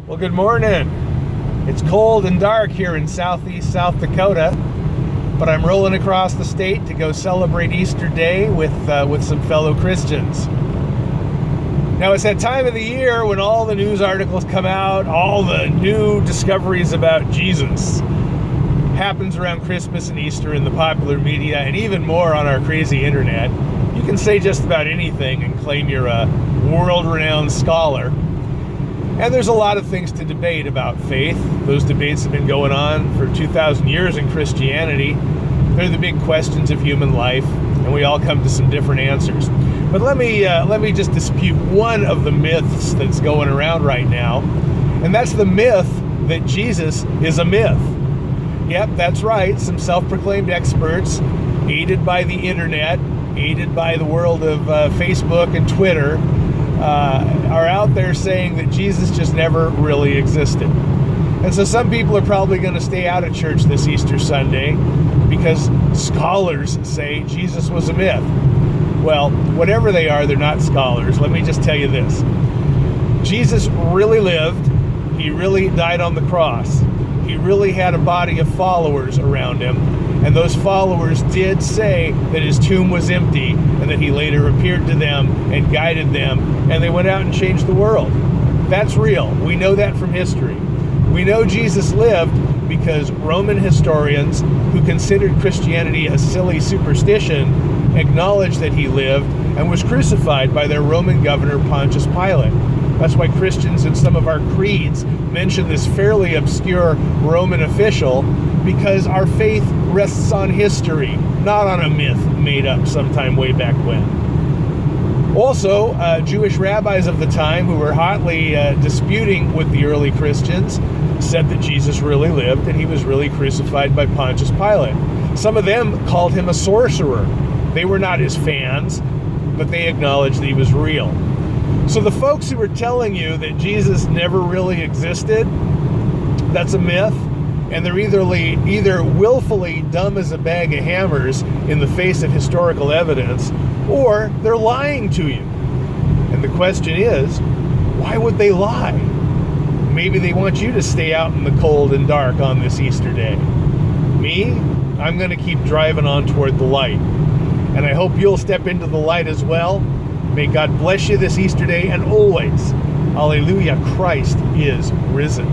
Well, good morning. It's cold and dark here in southeast South Dakota, but I'm rolling across the state to go celebrate Easter Day with some fellow Christians. Now, it's that time of the year when all the news articles come out, all the new discoveries about Jesus. Happens around Christmas and Easter in the popular media, and even more on our crazy internet. You can say just about anything and claim you're a world-renowned scholar. And there's a lot of things to debate about faith. Those debates have been going on for 2,000 years in Christianity. They're the big questions of human life, and we all come to some different answers. But let me just dispute one of the myths that's going around right now, and that's the myth that Jesus is a myth. Yep, that's right. Some self-proclaimed experts, aided by the internet, aided by the world of Facebook and Twitter, are out there saying that Jesus just never really existed. And so some people are probably going to stay out of church this Easter Sunday because scholars say Jesus was a myth. Well, whatever they are, they're not scholars. Let me just tell you this. Jesus really lived. He really died on the cross. He really had a body of followers around him. And those followers did say that his tomb was empty and that he later appeared to them and guided them, and they went out and changed the world. That's real. We know that from history. We know Jesus lived because Roman historians who considered Christianity a silly superstition acknowledged that he lived and was crucified by their Roman governor Pontius Pilate. That's why Christians in some of our creeds mention this fairly obscure Roman official, because our faith rests on history, not on a myth made up sometime way back when. Also, Jewish rabbis of the time who were hotly disputing with the early Christians said that Jesus really lived and he was really crucified by Pontius Pilate. Some of them called him a sorcerer. They were not his fans, but they acknowledged that he was real. So the folks who are telling you that Jesus never really existed, that's a myth, and they're either willfully dumb as a bag of hammers in the face of historical evidence, or they're lying to you. And the question is, why would they lie? Maybe they want you to stay out in the cold and dark on this Easter day. Me, I'm going to keep driving on toward the light. And I hope you'll step into the light as well. May God bless you this Easter day, and always, Alleluia, Christ is risen.